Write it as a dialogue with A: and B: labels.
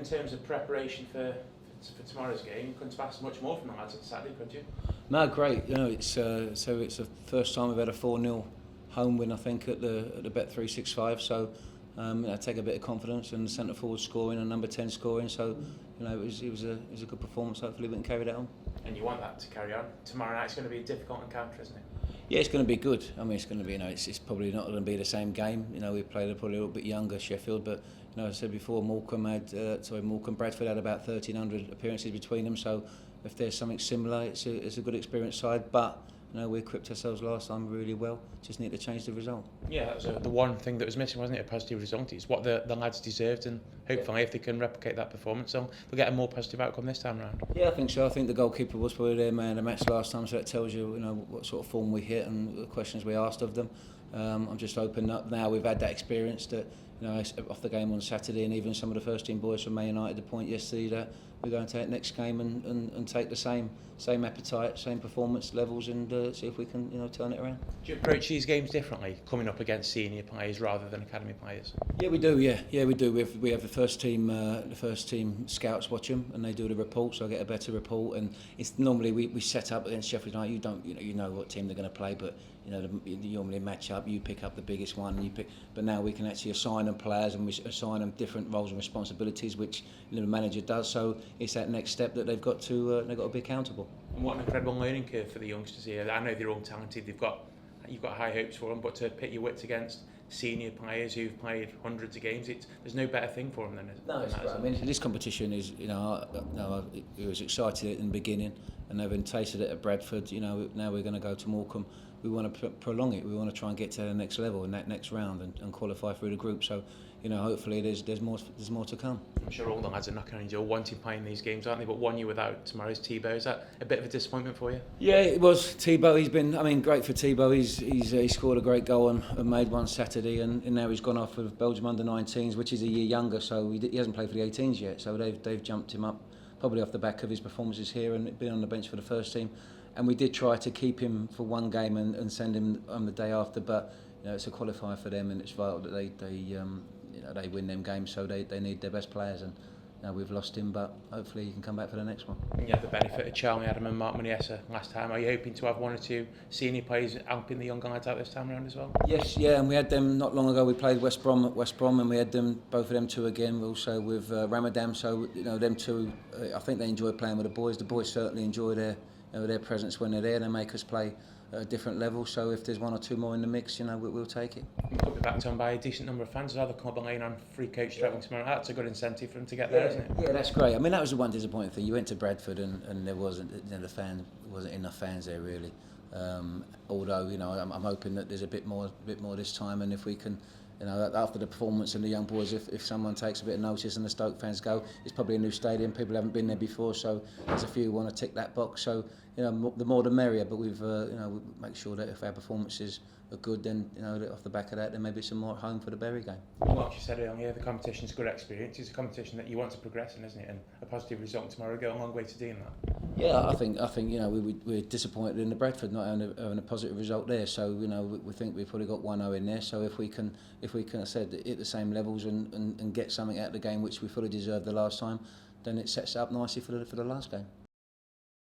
A: terms of preparation for tomorrow's game, you couldn't ask much more from the lads on Saturday, could you?
B: No, great. You know, it's the first time we've had a 4-0 home win, I think, at the Bet365. So I take a bit of confidence, and the centre forward scoring and number 10 scoring. So you know, it was a good performance. Hopefully, we can carry that on.
A: And you want that to carry on. Tomorrow night's going to be a difficult encounter, isn't it?
B: Yeah, it's going to be good. I mean, it's going to be, you know, it's probably not going to be the same game. You know, we played probably a little bit younger Sheffield, but you know, as I said before, Bradford had about 1,300 appearances between them. So if there's something similar, it's a good experienced side. But you know, we equipped ourselves last time really well. Just need to change the result.
A: Yeah, that was the one thing that was missing, wasn't it? A positive result. It's what the lads deserved, and hopefully, if they can replicate that performance, they'll get a more positive outcome this time around.
B: Yeah, I think so. I think the goalkeeper was probably their man of the match last time, so that tells you, you know, what sort of form we hit and the questions we asked of them. I'm just hoping that now we've had that experience that, you know, off the game on Saturday, and even some of the first team boys from Man United, the point yesterday that we're going to take next game and take the same appetite, same performance levels, and see if we can, you know, turn it around.
A: Do you approach these games differently, coming up against senior players rather than academy players?
B: Yeah, we do. Yeah, we do. We have the first team scouts watch them, and they do the report, so I get a better report. And it's normally we set up against Sheffield United. You know what team they're going to play, but you know you normally match up. You pick up the biggest one, and you pick. But now we can actually assign them players, and we assign them different roles and responsibilities, which the manager does. So it's that next step that they've got to be accountable.
A: And what an incredible learning curve for the youngsters here. I know they're all talented. You've got high hopes for them, but to pit your wits against senior players who've played hundreds of games, there's no better thing for them than it.
B: No, it's great. I mean, this competition is, you know, I was excited in the beginning, and having tasted it at Bradford, you know, now we're going to go to Morecambe. We want to prolong it. We want to try and get to the next level in that next round and qualify through the group. So, you know, hopefully there's more to come.
A: I'm sure all the lads are knocking on your door wanting playing these games, aren't they? But one year without tomorrow's Thibaut, is that a bit of a disappointment for you?
B: Yeah, it was. Thibaut, he's been, I mean, great for Thibaut. He scored a great goal and made one Saturday, and now he's gone off with Belgium under-19s, which is a year younger, so he hasn't played for the 18s yet. So they've jumped him up, probably off the back of his performances here and been on the bench for the first team. And we did try to keep him for one game and send him on the day after, but you know, it's a qualifier for them, and it's vital that they win them games. So they need their best players, and you know, we've lost him, but hopefully he can come back for the next one.
A: You had the benefit of Charlie Adam and Mark Muniesa last time. Are you hoping to have one or two senior players helping the young lads out this time around as well?
B: Yes, yeah, and we had them not long ago. We played West Brom at West Brom, and we had them, both of them two again. Also with Ramadan, so you know, them two. I think they enjoy playing with the boys. The boys certainly enjoy their presence when they're there. They make us play at a different level. So if there's one or two more in the mix, you know, we'll take it.
A: You could be backed on by a decent number of fans as well. The club are laying on free coach travelling tomorrow. That's a good incentive for them to get there, isn't it?
B: Yeah, that's great. I mean, that was the one disappointing thing. You went to Bradford and there wasn't, you know, wasn't enough fans there really. Although, you know, I'm hoping that there's a bit more this time, and if we can. You know, after the performance and the young boys, if someone takes a bit of notice and the Stoke fans go, it's probably a new stadium. People haven't been there before, so there's a few who want to tick that box. So, you know, the more the merrier. But we've, you know, we make sure that if our performances are good, then you know, off the back of that, then maybe some more at home for the Bury game.
A: Like you said earlier, the competition's a good experience. It's a competition that you want to progress in, isn't it? And a positive result tomorrow go a long way to doing that.
B: Yeah, I think you know, we're disappointed in the Bradford not having a positive result there. So you know, we think we've probably got 1-0 in there. So if we can, I said, hit the same levels and get something out of the game which we fully deserved the last time, then it sets it up nicely for the last game.